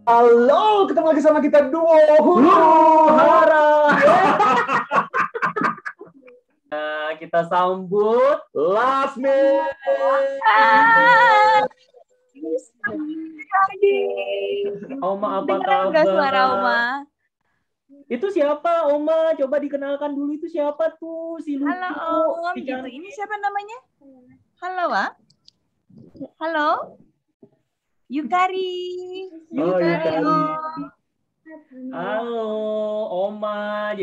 Halo, ketemu lagi sama kita duo Huru Hara. Kita sambut Lasmi. Oma, apa Dengar nggak suara kabar? Oma? Itu siapa, Oma? Coba dikenalkan dulu, itu siapa tuh? Si lucu. Halo Om, si gitu. cantik. Ini siapa namanya? Halo, Wak. Halo. Yukari. Oh, Yukari. Halo, Oma.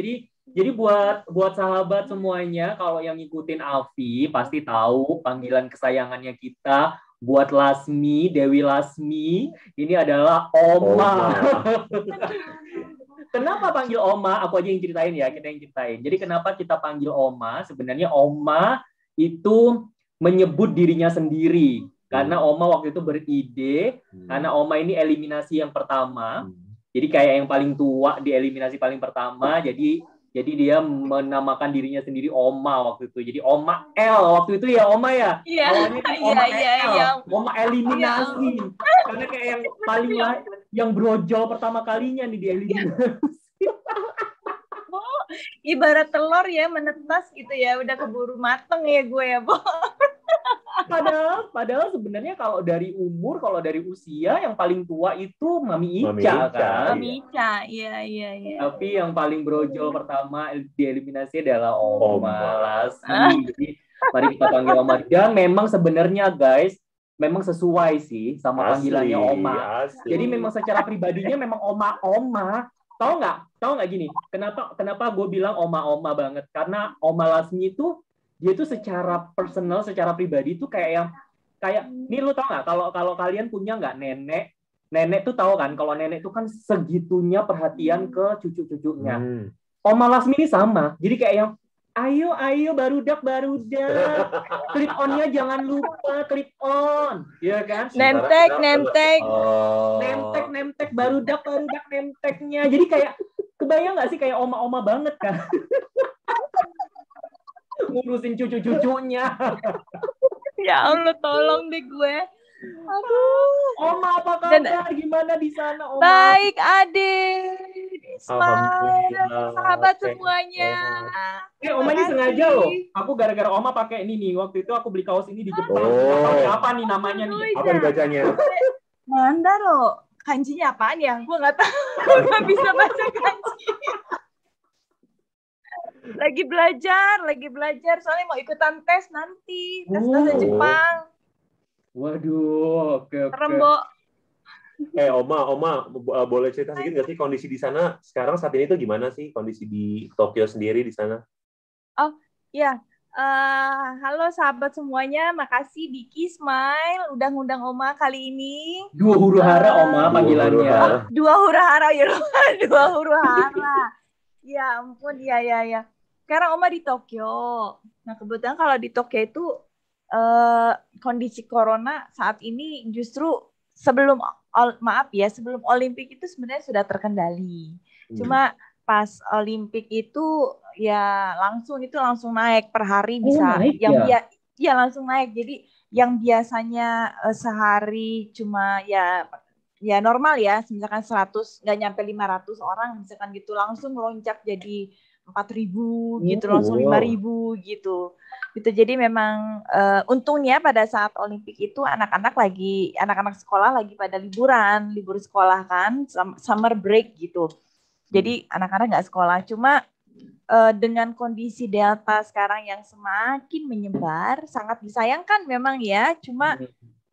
Jadi buat sahabat semuanya, kalau yang ngikutin Alfi pasti tahu panggilan kesayangannya kita buat Lasmi, Dewi Lasmi, ini adalah Oma. Kenapa panggil Oma? Aku aja yang ceritain ya, kita yang ceritain. Jadi kenapa kita panggil Oma? Sebenarnya Oma itu menyebut dirinya sendiri. Karena Oma waktu itu beride, karena Oma ini eliminasi yang pertama. Jadi kayak yang paling tua di eliminasi paling pertama, jadi dia menamakan dirinya sendiri Oma waktu itu. Jadi Oma L waktu itu ya Oma ya. Iya. Awalnya kan Oma Iya, L, iya. Oma eliminasi. Karena kayak yang paling yang brojol pertama kalinya nih di eliminasi. Oh, ibarat telur ya menetas gitu ya, udah keburu mateng ya gue ya, Bo. Padahal sebenarnya kalau dari umur, kalau dari usia yang paling tua itu Mami Ica kan. Mami Ica, iya. Tapi yang paling brojol pertama dieliminasi adalah Oma Lasmi. Jadi mari kita panggil Oma. Dan memang sebenarnya guys, memang sesuai sih sama panggilannya Oma. Jadi memang secara pribadinya memang Oma. Tahu nggak gini? Kenapa gue bilang Oma banget? Karena Oma Lasmi itu dia tuh secara personal, secara pribadi tuh kayak nih lu tau nggak kalau kalian punya nggak nenek tuh tahu kan kalau nenek tuh kan segitunya perhatian ke cucu-cucunya. Oma Lasmi ini sama, jadi kayak yang ayo barudak clip onnya jangan lupa clip on, ya kan? Nemtek. Nemtek barudak nemteknya, jadi kayak kebayang nggak sih kayak oma banget kan? Ngurusin cucu-cucunya. Ya Allah, tolong deh gue. Aduh. Oma, apa kabar? Gimana di sana, Oma? Baik, Ade. Sahabat semuanya. Oma ini sengaja loh. Aku gara-gara Oma pakai ini nih. Waktu itu aku beli kaos ini di Jepang. Apa nih namanya nih? Apa dibacanya? Manda loh. Kanjinya apaan ya? Gue nggak tahu. Nggak bisa baca kanji. Lagi belajar. Soalnya mau ikutan tes nanti. Tes bahasa Jepang. Waduh, oke. Rembo. Oma, boleh cerita sedikit nggak sih kondisi di sana sekarang saat ini tuh gimana sih kondisi di Tokyo sendiri di sana? Oh, ya. Halo sahabat semuanya, makasih Diki Smile udah ngundang Oma kali ini. Dua huru hara Oma panggilannya. Dua huru hara ya, dua huru hara. Ya ampun, ya. Sekarang Oma di Tokyo. Nah kebetulan kalau di Tokyo itu kondisi corona saat ini justru sebelum Olimpik itu sebenarnya sudah terkendali. Cuma pas Olimpik itu ya langsung naik per hari bisa langsung naik. Jadi yang biasanya sehari cuma ya normal ya, misalkan 100 nggak nyampe 500 orang misalkan gitu langsung lonjak jadi 4.000 gitu, langsung 5.000 gitu. Jadi memang untungnya pada saat Olimpik itu anak-anak sekolah lagi pada libur sekolah kan, summer break gitu. Jadi anak-anak nggak sekolah. Cuma dengan kondisi Delta sekarang yang semakin menyebar, sangat disayangkan memang ya. Cuma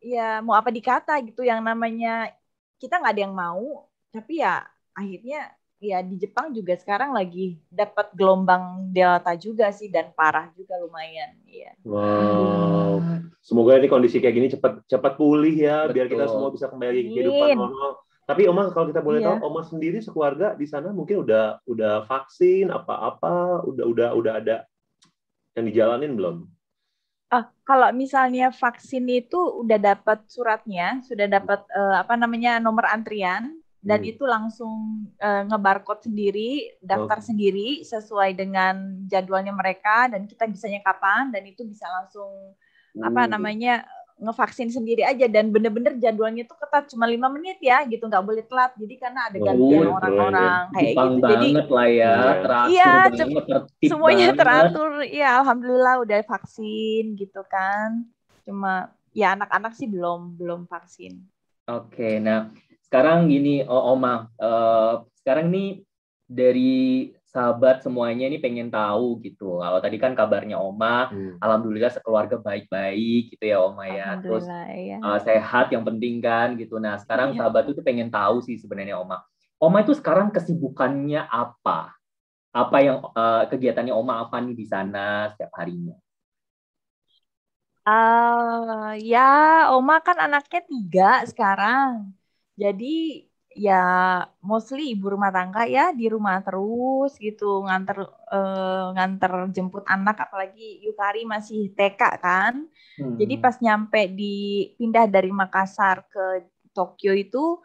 ya mau apa dikata gitu, yang namanya kita nggak ada yang mau. Tapi ya akhirnya ya di Jepang juga sekarang lagi dapat gelombang Delta juga sih, dan parah juga lumayan. Ya. Wow. Semoga ini kondisi kayak gini cepat pulih ya. Betul. Biar kita semua bisa kembali ke kehidupan normal. Tapi Oma, kalau kita boleh tahu, Oma sendiri sekeluarga di sana mungkin udah vaksin apa-apa, udah ada yang dijalanin belum? Kalau misalnya vaksin itu udah dapat suratnya, sudah dapat nomor antrian. dan itu langsung ngebarcode sendiri, daftar sendiri sesuai dengan jadwalnya mereka dan kita bisanya kapan dan itu bisa langsung ngevaksin sendiri aja dan bener-bener jadwalnya tuh ketat cuma 5 menit ya gitu, nggak boleh telat jadi karena ada gantian orang-orang kayak Jepang gitu banget jadi lah ya, teratur banget, tertib semuanya banget. teratur ya, alhamdulillah udah vaksin gitu kan, cuma ya anak-anak sih belum vaksin. Oke, nah sekarang gini Oma, sekarang nih dari sahabat semuanya ini pengen tahu gitu. Kalau tadi kan kabarnya Oma, alhamdulillah sekeluarga baik-baik gitu ya Oma ya. Terus sehat yang penting kan gitu. Nah sekarang sahabat itu pengen tahu sih sebenarnya Oma. Oma itu sekarang kesibukannya apa? Apa yang kegiatannya Oma apa nih di sana setiap harinya? Ya Oma kan anaknya 3 sekarang. Jadi ya mostly ibu rumah tangga ya, di rumah terus gitu, nganter jemput anak, apalagi Yukari masih TK kan. Jadi pas nyampe pindah dari Makassar ke Tokyo itu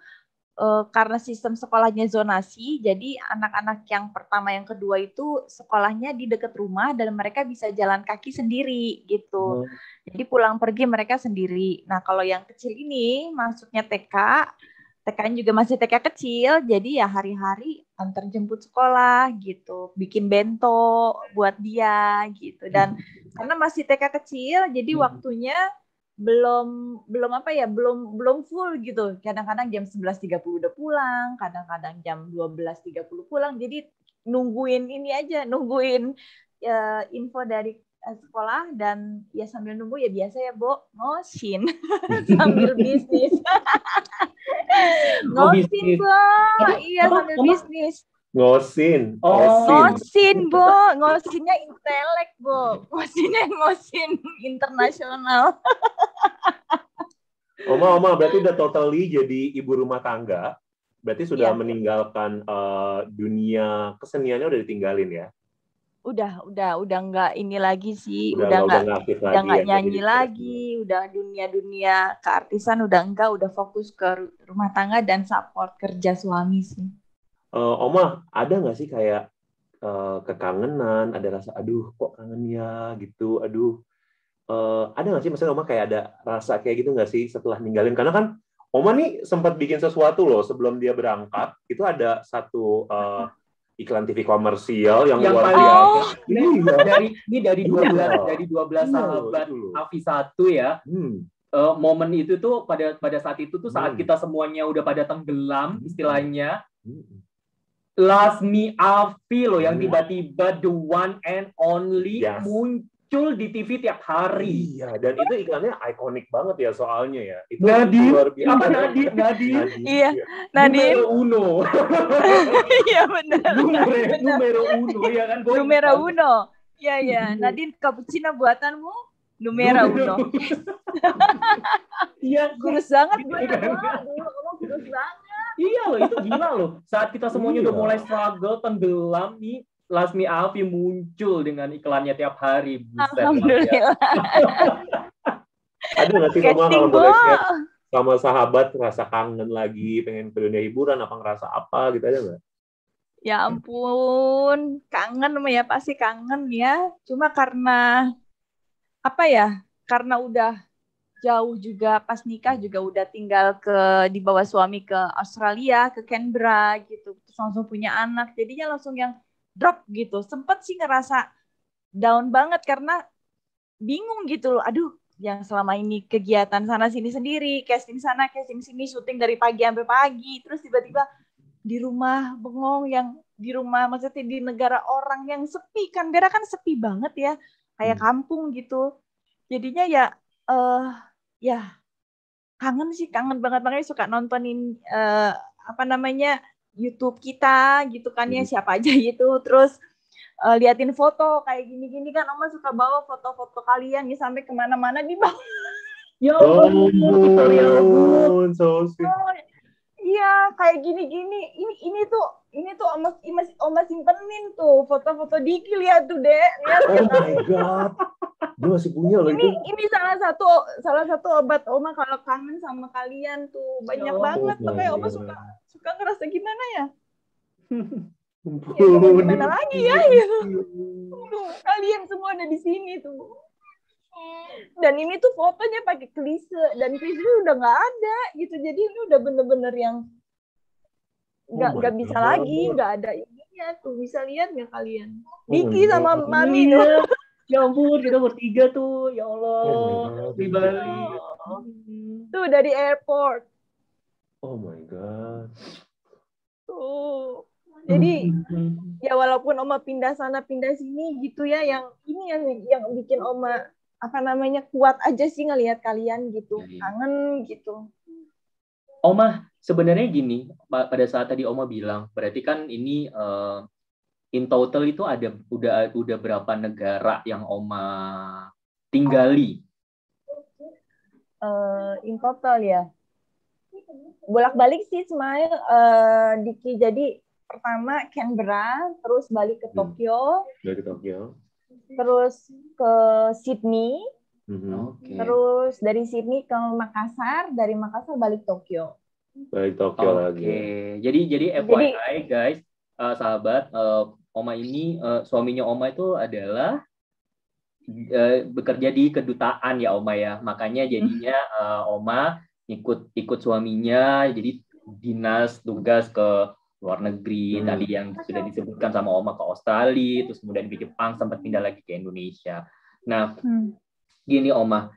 karena sistem sekolahnya zonasi, jadi anak-anak yang pertama yang kedua itu sekolahnya di dekat rumah dan mereka bisa jalan kaki sendiri gitu. Jadi pulang pergi mereka sendiri. Nah kalau yang kecil ini masuknya TK-nya juga masih TK kecil, jadi ya hari-hari antar jemput sekolah gitu, bikin bento buat dia gitu. Dan karena masih TK kecil, jadi waktunya belum full gitu. Kadang-kadang jam 11.30 udah pulang, kadang-kadang jam 12.30 pulang. Jadi nungguin info dari sekolah dan ya sambil nunggu ya biasa ya Bo, ngosin sambil bisnis. Ngosin Bo, iya sambil bisnis. Ngosin, Bo, ngosinnya intelek Bo, ngosin internasional. Oma berarti udah totally jadi ibu rumah tangga, berarti sudah meninggalkan dunia keseniannya udah ditinggalin ya? Udah nggak ini lagi sih, udah nggak nyanyi lagi, udah dunia keartisan udah fokus ke rumah tangga dan support kerja suami sih. Oma, ada nggak sih kayak kekangenan, ada rasa aduh kok kangen ya gitu, aduh ada nggak sih misalnya Oma kayak ada rasa kayak gitu nggak sih setelah ninggalin? Karena kan Oma nih sempat bikin sesuatu loh sebelum dia berangkat, itu ada satu iklan TV komersial yang luar biasa. Dari 12 sahabat Avi 1 ya. Momen itu tuh pada saat itu tuh saat kita semuanya udah pada tenggelam istilahnya. Lasmi Avi loh yang tiba-tiba the one and only muncul di TV tiap hari. Iya, dan itu iklannya ikonik banget ya soalnya ya. Itu Nadine, luar biasa. apa Nadine? Iya, Nadine. Numero uno. Iya benar. Numero uno ya kan. Numero uno. Iya. Nadine, cappuccino buatanmu numero uno. Iya, kurus banget gue dulu kurus banget. Iya loh, itu gila loh. Saat kita semuanya udah mulai struggle, tenggelam nih, Lasmi Avi muncul dengan iklannya tiap hari. Buset, alhamdulillah. Ada nggak sih kalau boleh share sama sahabat ngerasa kangen lagi, pengen ke dunia hiburan, apa ngerasa apa gitu, ada nggak? Ya ampun, kangen ya, pasti kangen ya. Cuma karena karena udah jauh juga, pas nikah juga udah tinggal dibawa suami ke Australia, ke Canberra gitu, terus langsung punya anak, jadinya langsung yang drop gitu. Sempet sih ngerasa down banget karena bingung gitu loh, aduh yang selama ini kegiatan sana sini sendiri, casting sana casting sini, syuting dari pagi sampai pagi, terus tiba-tiba di rumah bengong, yang di rumah maksudnya di negara orang yang sepi, Canberra kan sepi banget ya, kayak kampung gitu, jadinya ya kangen banget, makanya suka nontonin YouTube kita gitu kan ya, siapa aja gitu, terus liatin foto kayak gini-gini kan, Oma suka bawa foto-foto kalian nih sampai kemana-mana di bawah. Ya ampun, so sweet. Iya, kayak gini-gini. Ini tuh Oma simpenin tuh foto-foto Diki, lihat tuh, Dek. Lihat. Oh my god. Dia masih punya loh itu. Ini salah satu obat Oma kalau kangen sama kalian tuh banyak banget. Makanya Oma suka ngerasa gimana ya? Ya gimana lagi ya? Kalian semua ada di sini tuh. Dan ini tuh fotonya pakai klise dan klise udah nggak ada gitu. Jadi ini udah bener-bener yang nggak bisa lagi, nggak ada ininya tuh. Bisa lihat nggak kalian? Diki sama Mami tuh. Ya ampun, kita bertiga tuh, ya Allah, di Bali. Tuh dari airport. Oh my god. Tuh. Jadi ya walaupun Oma pindah sana pindah sini gitu ya, yang ini yang bikin Oma kuat aja sih ngelihat kalian gitu, kangen gitu. Oma sebenarnya gini, pada saat tadi Oma bilang, berarti kan ini in total itu udah berapa negara yang Oma tinggali? In total ya, bolak-balik sih Smile, Diki. Jadi pertama Canberra, terus balik ke Tokyo, terus ke Sydney, terus dari Sydney ke Makassar, dari Makassar balik Tokyo. Lagi. Jadi FYI guys, sahabat, Oma ini suaminya Oma itu adalah bekerja di kedutaan ya Oma ya, makanya jadinya Oma ikut suaminya jadi dinas tugas ke luar negeri, tadi yang sudah disebutkan sama Oma ke Australia, terus kemudian ke Jepang, sempat pindah lagi ke Indonesia. Nah, gini Oma,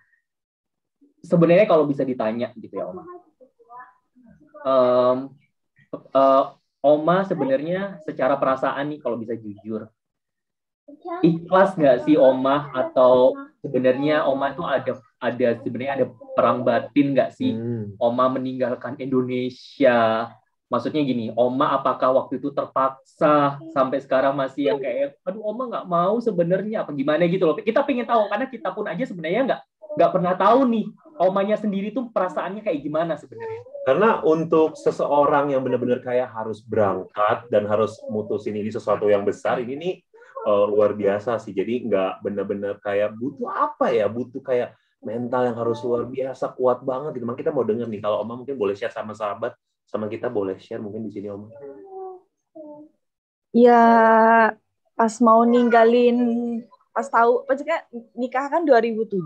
sebenarnya kalau bisa ditanya gitu ya Oma, Oma sebenarnya secara perasaan nih kalau bisa jujur, ikhlas nggak sih Oma, atau sebenarnya Oma tuh sebenarnya ada perang batin nggak sih Oma meninggalkan Indonesia? Maksudnya gini, Oma apakah waktu itu terpaksa sampai sekarang masih yang kayak, aduh Oma nggak mau sebenarnya apa gimana gitu loh. Kita pengen tahu karena kita pun aja sebenarnya nggak pernah tahu nih Omanya sendiri tuh perasaannya kayak gimana sebenarnya. Karena untuk seseorang yang benar-benar kayak harus berangkat dan harus mutusin ini sesuatu yang besar, ini nih luar biasa sih. Jadi nggak benar-benar kayak butuh kayak mental yang harus luar biasa kuat banget gitu. Memang kita mau denger nih, kalau Oma mungkin boleh share sama sahabat, sama kita boleh share mungkin di sini Oma. Ya pas mau ninggalin, pas tahu, maksudnya nikah kan 2007.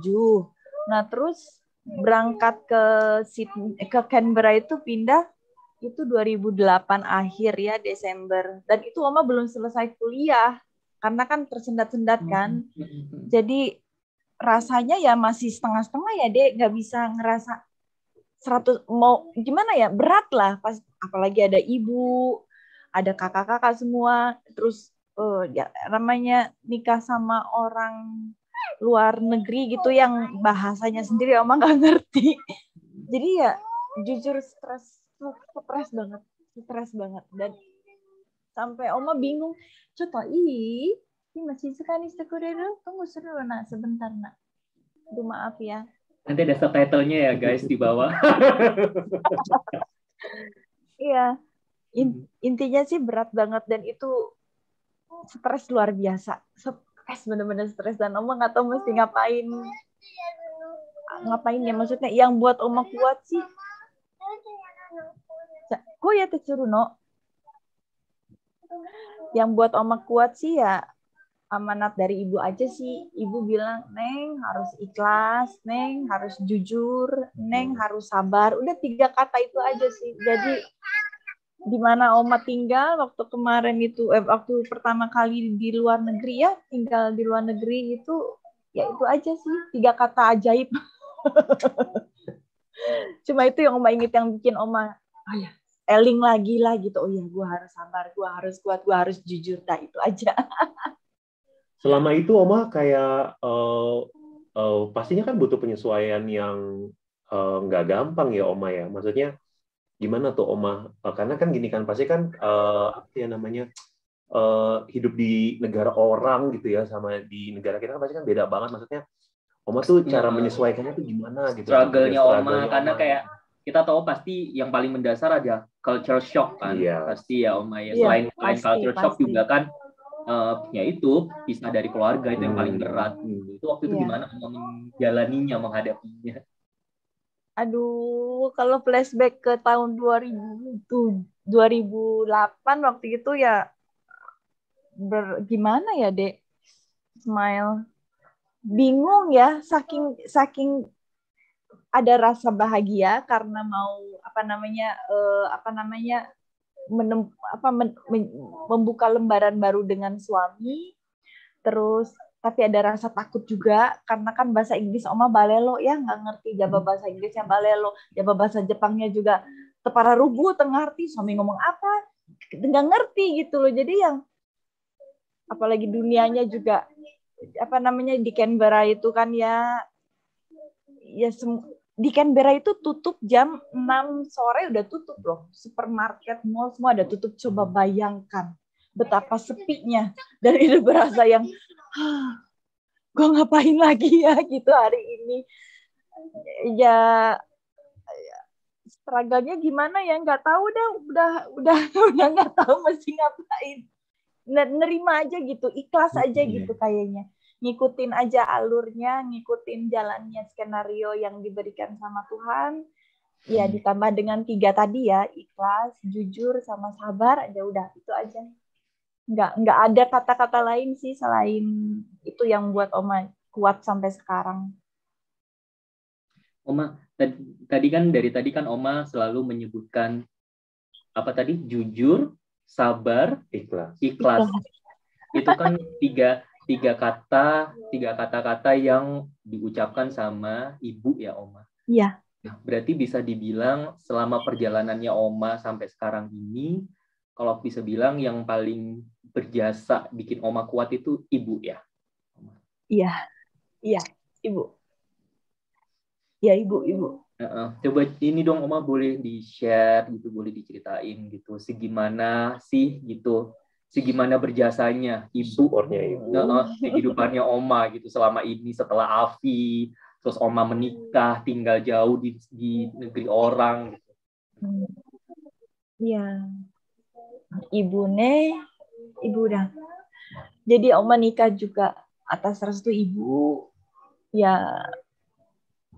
Nah terus berangkat ke Canberra itu pindah itu 2008 akhir ya, Desember. Dan itu Oma belum selesai kuliah karena kan tersendat-sendat kan. Jadi rasanya ya masih setengah-setengah ya, Dek, nggak bisa ngerasa 100, mau gimana ya, berat lah pas, apalagi ada ibu, ada kakak-kakak semua, terus ya namanya nikah sama orang luar negeri gitu yang bahasanya sendiri Oma nggak ngerti. Jadi ya jujur stres banget dan sampai Oma bingung, coba ini masih sekali sekurang tunggu seru nak sebentar nak. Aduh maaf ya. Nanti ada subtitle-nya ya guys di bawah. Iya. Intinya sih berat banget dan itu stres luar biasa. Stres, bener-bener stres, dan Oma nggak tahu mesti ngapain ya, maksudnya yang buat Oma kuat sih. Kok ya Tetsuruno? Yang buat Oma kuat sih ya amanat dari ibu aja sih. Ibu bilang, Neng harus ikhlas, Neng harus jujur, Neng harus sabar. Udah 3 kata itu aja sih. Jadi di mana Oma tinggal waktu kemarin itu, waktu pertama kali di luar negeri ya, tinggal di luar negeri itu, ya itu aja sih 3 kata ajaib. Cuma itu yang Oma inget, yang bikin Oma eling lagi lah gitu. Oh iya, gue harus sabar, gue harus kuat, gue harus jujur. Nah itu aja. Selama itu Oma kayak pastinya kan butuh penyesuaian yang nggak gampang ya Oma ya. Maksudnya gimana tuh Oma? Karena kan gini kan, pasti kan hidup di negara orang gitu ya, sama di negara kita kan pasti kan beda banget. Maksudnya Oma tuh cara menyesuaikannya tuh gimana gitu? Struggle-nya Oma, karena kayak kita tahu pasti yang paling mendasar aja culture shock kan. Pasti ya Oma ya. Selain culture shock juga kan ya itu pisah dari keluarga itu yang paling berat. Itu waktu itu gimana Oma menjalaninya, menghadapinya? Aduh, kalau flashback ke tahun 2008 waktu itu ya gimana ya, Dek? Smile. Bingung ya, saking ada rasa bahagia karena mau membuka lembaran baru dengan suami. Terus tapi ada rasa takut juga karena kan bahasa Inggris Oma balelo ya, nggak ngerti jaba bahasa Inggrisnya balelo, jaba bahasa Jepangnya juga tepara rugu tengah arti suami ngomong apa nggak ngerti gitu loh. Jadi yang apalagi dunianya juga di Canberra itu kan di Canberra itu tutup jam 6 sore udah tutup loh. Supermarket, mall semua ada tutup. Coba bayangkan betapa sepinya. Dan itu berasa yang gue ngapain lagi ya gitu hari ini. Ya struggle-nya gimana ya, nggak tahu udah nggak tahu mesti ngapain. Nerima aja gitu, ikhlas aja gitu kayaknya. Ngikutin aja alurnya, ngikutin jalannya skenario yang diberikan sama Tuhan. Ya ditambah dengan 3 tadi ya, ikhlas, jujur, sama sabar aja udah, itu aja. Nggak ada kata-kata lain sih selain itu yang buat Oma kuat sampai sekarang. Oma, dari tadi kan Oma selalu menyebutkan apa tadi? Jujur, sabar, ikhlas. Itu kan tiga kata-kata yang diucapkan sama ibu ya Oma. Iya. Nah, berarti bisa dibilang selama perjalanannya Oma sampai sekarang ini, kalau bisa bilang yang paling berjasa bikin Oma kuat itu ibu ya. Iya, ibu. Ya ibu. Coba ini dong Oma boleh di-share gitu, boleh diceritain gitu, segimana berjasanya ibu kehidupannya Oma gitu selama ini setelah Afi, terus Oma menikah, tinggal jauh di negeri orang gitu. Iya. Ibu dah. Jadi Oma nikah juga atas restu ibu. Ya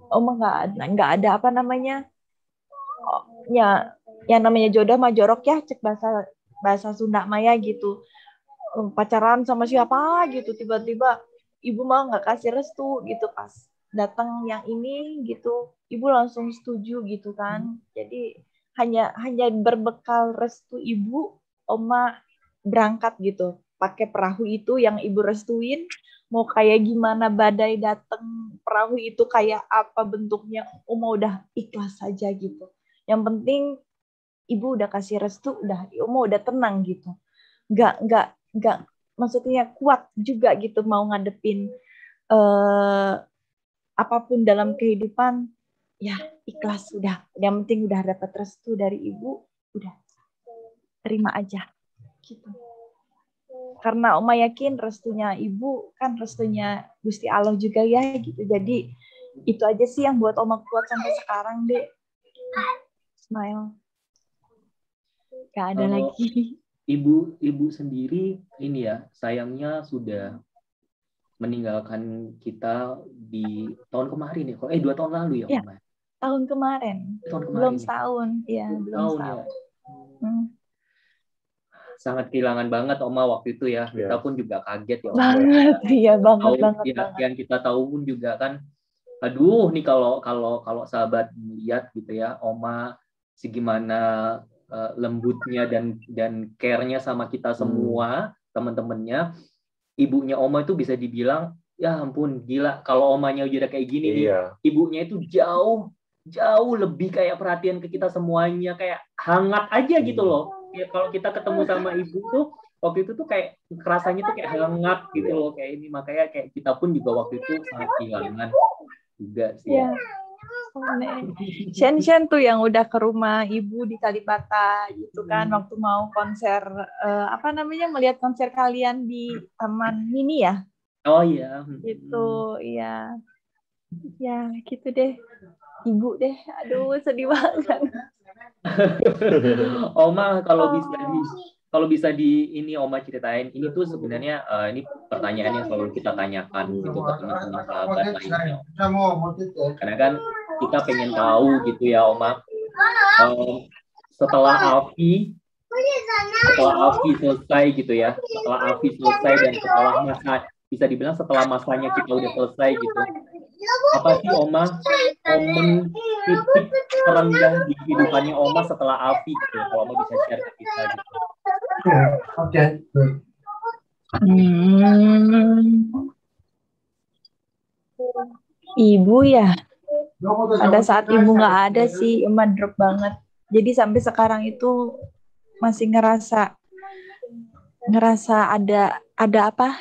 Oma nggak ada apa namanya. Ya yang namanya jodoh mah jorok ya, cek bahasa Sunda Maya gitu. Pacaran sama siapa gitu, tiba-tiba ibu mah nggak kasih restu gitu. Pas datang yang ini gitu, ibu langsung setuju gitu kan. Jadi hanya berbekal restu ibu, Oma berangkat gitu, pakai perahu itu yang ibu restuin. Mau kayak gimana badai datang, perahu itu kayak apa bentuknya, Oma udah ikhlas saja gitu. Yang penting ibu udah kasih restu, udah Oma udah tenang gitu. Nggak maksudnya kuat juga gitu mau ngadepin apapun dalam kehidupan. Ya ikhlas udah. Yang penting udah dapat restu dari ibu, udah terima aja gitu. Karena Oma yakin restunya ibu kan restunya Gusti Allah juga ya gitu. Jadi itu aja sih yang buat Oma kuat sampai sekarang, Dek. Smile. Gak ada lagi. Ibu sendiri ini ya, sayangnya sudah meninggalkan kita di tahun kemarin ya. 2 tahun lalu ya, Oma. Tahun kemarin. Belum setahun. Iya, belum setahun. Ya. Sangat kehilangan banget Oma waktu itu ya. Kita pun juga kaget ya Oma. Banget, iya banget. Yang kita tahu pun juga kan, aduh nih kalau sahabat lihat gitu ya, Oma segimana lembutnya dan care-nya sama kita semua, teman-temannya. Ibunya Oma itu bisa dibilang, ya ampun gila, kalau Omanya udah kayak gini nih, ibunya itu jauh lebih kayak perhatian ke kita semuanya, kayak hangat aja gitu loh. Ya, kalau kita ketemu sama ibu tuh waktu itu tuh kayak rasanya tuh kayak hangat gitu loh, kayak ini. Makanya kayak kita pun juga waktu itu sangat kehilangan juga sih. Ya. Shen tuh yang udah ke rumah ibu di Kalibata gitu kan, waktu mau konser melihat konser kalian di Taman Mini ya. Oh iya. Gitu, iya. Ya, gitu deh. Ibu deh, aduh sedih banget. Oma kalau kalau bisa ini Oma ceritain, ini tuh sebenarnya ini pertanyaan yang selalu kita tanyakan gitu ke teman-teman sahabat lainnya. Karena kan kita pengen tahu gitu ya Oma, setelah Afi selesai gitu ya, setelah Afi selesai dan setelah bisa dibilang setelah masanya kita udah selesai gitu, apa sih Oma momen titik terendah di kehidupannya Oma setelah Afi gitu, kalau Oma bisa share ke kita gitu. Oke. Ibu ya, pada saat ibu nggak ada sih, Oma drop banget. Jadi sampai sekarang itu masih ngerasa ada apa?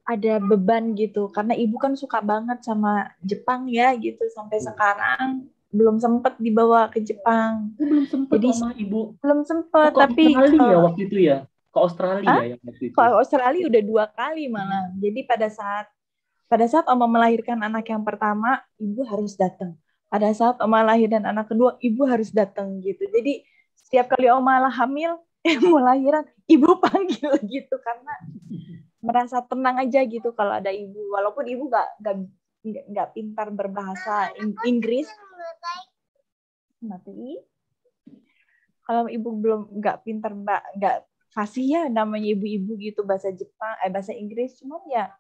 Ada beban gitu. Karena ibu kan suka banget sama Jepang ya gitu. Sampai sekarang belum sempet dibawa ke Jepang. Belum sempet jadi sama ibu. Belum sempet, tapi Australia ya waktu itu ya. Ke Australia ya waktu itu. Kalau Australia udah 2 kali malah. Jadi pada saat Oma melahirkan anak yang pertama, ibu harus datang. Pada saat Oma melahirkan anak kedua, ibu harus datang gitu. Jadi setiap kali Oma hamil, mau lahiran, ibu panggil gitu karena merasa tenang aja gitu kalau ada ibu. Walaupun ibu nggak pintar berbahasa Inggris. Kalau ibu belum nggak pintar, nggak fasih ya namanya ibu-ibu gitu bahasa Jepang, bahasa Inggris, cuman ya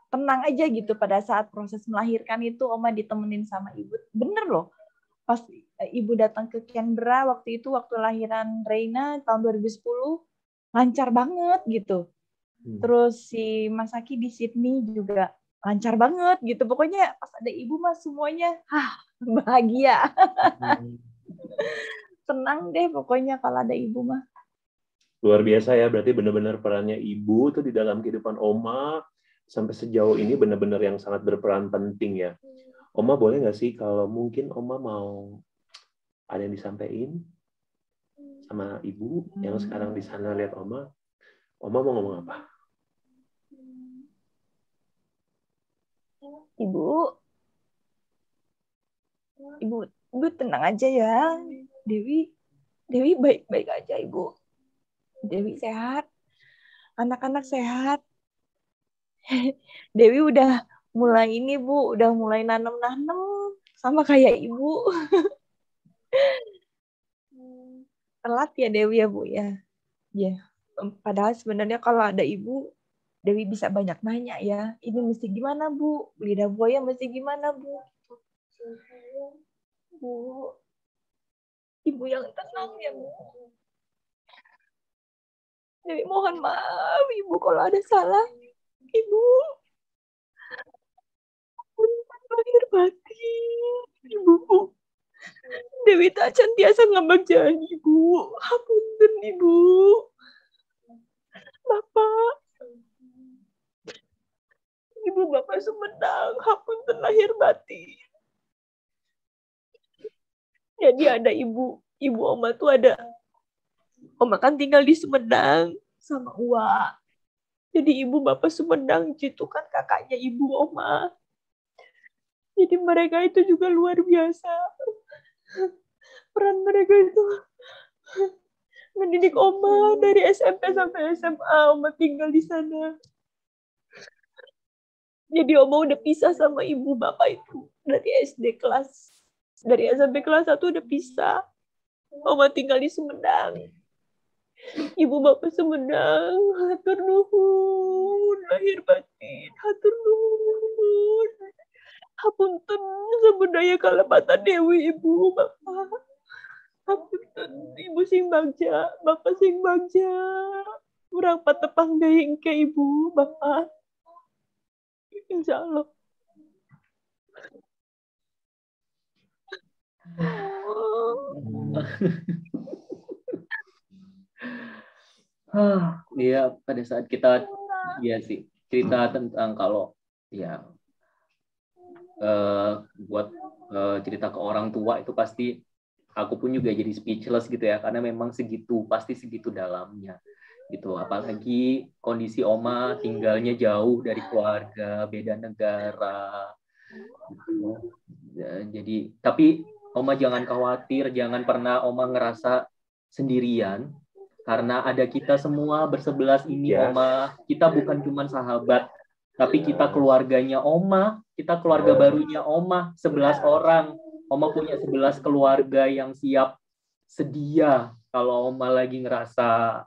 tenang aja gitu pada saat proses melahirkan itu Oma ditemenin sama ibu. Bener loh. Pas ibu datang ke Canberra waktu lahiran Reina tahun 2010 lancar banget gitu. Terus si Masaki di Sydney juga lancar banget gitu. Pokoknya pas ada ibu mah semuanya bahagia. Tenang deh pokoknya kalau ada ibu mah. Luar biasa ya, berarti benar-benar perannya ibu tuh di dalam kehidupan Oma sampai sejauh ini benar-benar yang sangat berperan penting ya. Oma boleh nggak sih kalau mungkin Oma mau ada yang disampaikan sama ibu yang sekarang di sana lihat Oma mau ngomong apa? Ibu tenang aja ya. Dewi baik-baik aja ibu. Dewi sehat. Anak-anak sehat. Dewi udah mulai udah mulai nanam-nanam sama kayak ibu. Telat ya Dewi ya Bu ya. Ya. Padahal sebenarnya kalau ada ibu, Dewi bisa banyak nanya ya. Ini mesti gimana Bu? Lidah buaya mesti gimana Bu? Bu, ibu yang tenang ya Bu. Dewi mohon maaf ibu kalau ada salah. Ibu, lahir batin, ibu. Dewi tak cantiasa ngambek janji ibu. Hapunten ibu. Bapak, ibu bapak Sumedang, hapunten lahir batin. Jadi ada ibu Oma tuh ada. Oma kan tinggal di Sumedang sama Uwa. Jadi ibu bapak Sumedang itu kan kakaknya ibu Oma. Jadi mereka itu juga luar biasa. Peran mereka itu mendidik Oma dari SMP sampai SMA. Oma tinggal di sana. Jadi Oma udah pisah sama ibu bapak itu dari dari SMP kelas 1 udah pisah. Oma tinggal di Sumedang. Ibu bapak Sumedang, hatur nuhun lahir batin, hatur nuhun. Hapunten sabudaya kalebatan Dewi ibu bapak. Hapunten ibu sing bagja, bapak sing bagja. Urang patepang deui engke ibu bapak. Insyaallah. Iya, pada saat kita cerita tentang kalau ya buat cerita ke orang tua itu pasti aku pun juga jadi speechless gitu ya, karena memang pasti segitu dalamnya gitu. Apalagi kondisi Oma tinggalnya jauh dari keluarga, beda negara gitu. Ya, jadi tapi Oma jangan khawatir, jangan pernah Oma ngerasa sendirian, karena ada kita semua bersebelas ini, Yes. Oma. Kita bukan cuma sahabat, tapi kita keluarganya Oma. Kita keluarga barunya Oma, 11 orang. Oma punya 11 keluarga yang siap sedia kalau Oma lagi ngerasa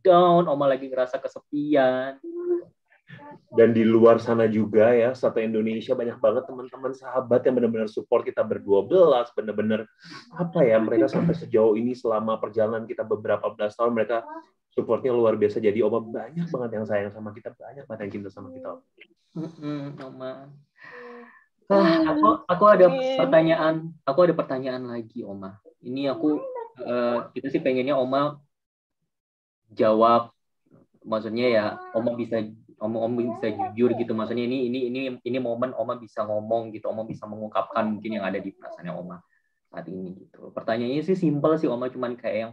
down, Oma lagi ngerasa kesepian. Dan di luar sana juga ya, satu Indonesia banyak banget teman-teman sahabat yang benar-benar support kita ber-12, benar-benar apa ya, mereka sampai sejauh ini selama perjalanan kita beberapa belas tahun, mereka supportnya luar biasa. Jadi Oma banyak banget yang sayang sama kita, banyak banget yang cinta sama kita. Oma. Aku ada pertanyaan lagi, Oma. Ini kita sih pengennya Oma jawab, maksudnya ya Oma bisa jujur gitu, maksudnya ini momen Oma bisa ngomong gitu, Oma bisa mengungkapkan mungkin yang ada di perasaannya Oma saat ini gitu. Pertanyaannya sih simpel sih Oma, cuman kayak yang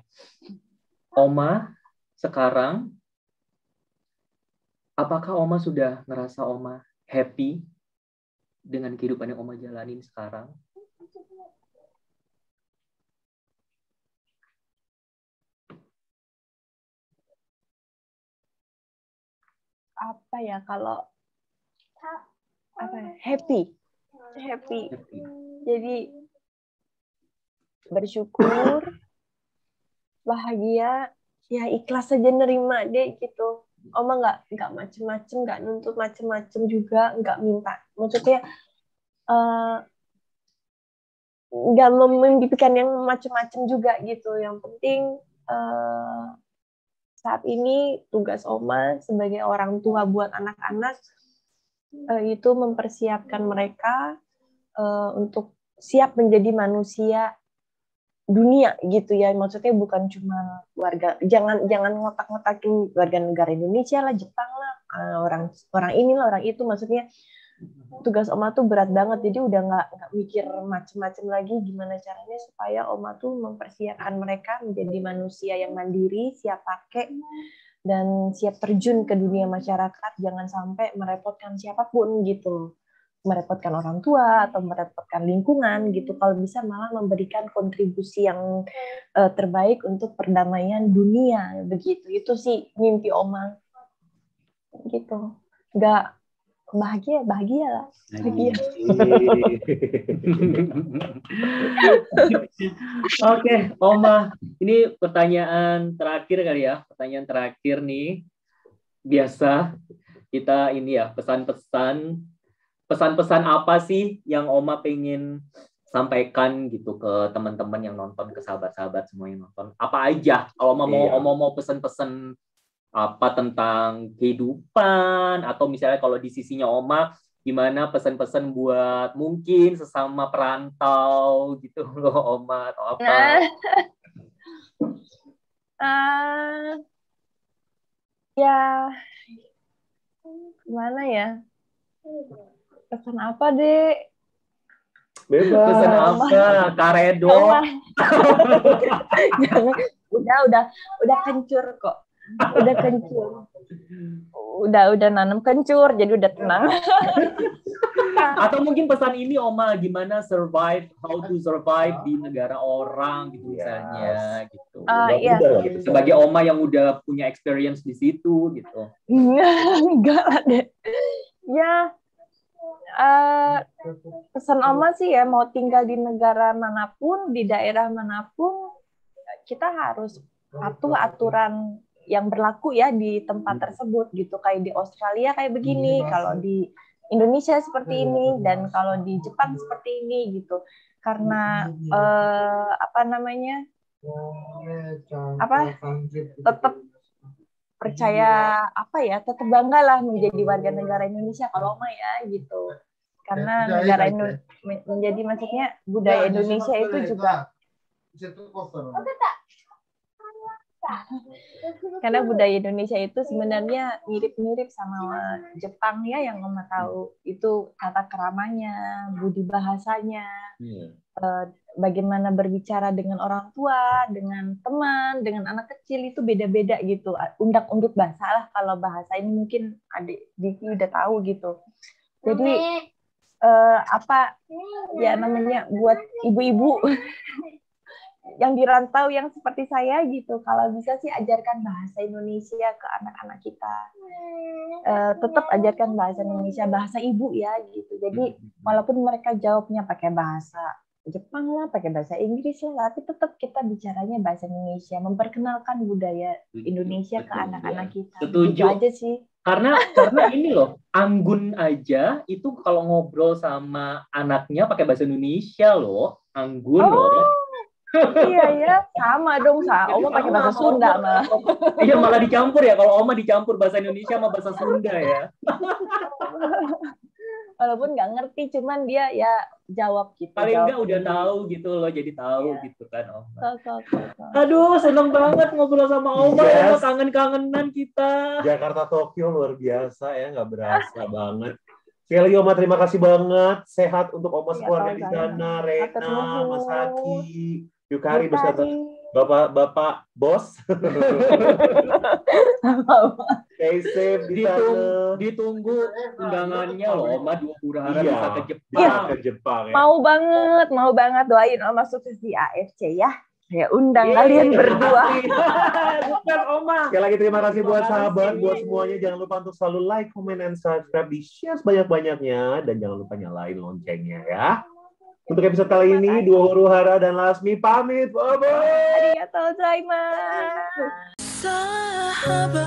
Oma sekarang, apakah Oma sudah ngerasa Oma happy dengan kehidupan yang Oma jalanin sekarang? Apa ya, kalau happy. Jadi bersyukur, bahagia, ya ikhlas aja nerima deh gitu. Oma nggak macem-macem, nggak nuntut macem-macem juga, nggak minta. Maksudnya nggak memimpikan yang macem-macem juga gitu. Yang penting saat ini tugas Oma sebagai orang tua buat anak-anak itu mempersiapkan mereka untuk siap menjadi manusia dunia gitu ya. Maksudnya bukan cuma warga, jangan ngotak-ngotakin warga negara Indonesia lah, Jepang lah, orang inilah, orang itu. Maksudnya tugas Oma tuh berat banget, jadi udah nggak mikir macem-macem lagi gimana caranya supaya Oma tuh mempersiapkan mereka menjadi manusia yang mandiri, siap pakai dan siap terjun ke dunia masyarakat. Jangan sampai merepotkan siapapun gitu, merepotkan orang tua atau merepotkan lingkungan gitu. Kalau bisa malah memberikan kontribusi yang terbaik untuk perdamaian dunia begitu. Itu sih mimpi Oma gitu. Nggak bahagia lah. Bahagia. Oke, Oma, ini pertanyaan terakhir kali ya. Pertanyaan terakhir nih. Biasa kita ini ya, pesan-pesan apa sih yang Oma pengen sampaikan gitu ke teman-teman yang nonton, ke sahabat-sahabat semua yang nonton? Apa aja? Kalau Oma mau pesan-pesan apa tentang kehidupan, atau misalnya kalau di sisinya Oma gimana pesan-pesan buat mungkin sesama perantau gitu loh Oma, atau apa? Ya gimana ya, pesan apa deh? Bebas. Pesan apa? Karedo. Udah kencur kok. Udah kencur. Udah nanam kencur, jadi udah tenang. Atau mungkin pesan ini Oma, gimana how to survive di negara orang gitu misalnya gitu. Iya. Sebagai Oma yang udah punya experience di situ gitu. Enggak lah deh. Ya, pesan Oma sih ya, mau tinggal di negara manapun, di daerah manapun, kita harus patuh aturan yang berlaku ya di tempat tersebut gitu. Kayak di Australia kayak begini, kalau di Indonesia seperti ini, dan kalau di Jepang seperti ini gitu. Karena tetap percaya tetap bangga lah menjadi warga negara Indonesia kalau Oma ya gitu. Karena menjadi maksudnya budaya Indonesia itu juga karena budaya Indonesia itu sebenarnya mirip-mirip sama Jepang ya, yang Oma tahu itu tata keramanya, budi bahasanya, bagaimana berbicara dengan orang tua, dengan teman, dengan anak kecil itu beda-beda gitu. Undak-unduk bahasa lah, kalau bahasa ini mungkin adik Diki udah tahu gitu. Jadi namanya buat ibu-ibu yang di rantau yang seperti saya gitu, kalau bisa sih ajarkan bahasa Indonesia ke anak-anak kita. Tetap ajarkan bahasa Indonesia, bahasa ibu ya gitu. Jadi walaupun mereka jawabnya pakai bahasa Jepang lah, pakai bahasa Inggris lah, tapi tetap kita bicaranya bahasa Indonesia, memperkenalkan budaya Indonesia ke anak-anak kita. Setuju. Gitu aja sih. Karena ini loh, Anggun aja itu kalau ngobrol sama anaknya pakai bahasa Indonesia loh, Anggun loh. Iya ya, sama dong, Oma pakai bahasa Sunda malah. Iya, malah dicampur ya, kalau Oma dicampur bahasa Indonesia sama bahasa Sunda ya. Walaupun nggak ngerti, cuman dia ya jawab gitu. Paling nggak udah tahu gitu loh, jadi tahu gitu kan Oma. So. Aduh, seneng banget ngobrol sama Oma, ya, kangen-kangenan kita. Jakarta Tokyo luar biasa ya, nggak berasa banget. Sekali lagi Oma, terima kasih banget. Sehat untuk Oma keluarga di sana, Rena, Mas Haki, Yukari beserta Bapak Bos. Stay safe di sana. Ditunggu undangannya loh, Oma, 2 hura-hara bisa ke Jepang. Bisa ke Jepang ya. Mau banget doain Oma sukses di AFC ya. Saya undang kalian berdua. Bukan Oma. Sekali lagi terima kasih buat sahabat, buat semuanya. Jangan lupa untuk selalu like, comment, and subscribe, di-share sebanyak-banyaknya, dan jangan lupa nyalain loncengnya ya. Untuk episode kali ini, Dua Huru Hara dan Lasmi pamit. Bye-bye. Arigatou gozaimasu. Sahabat.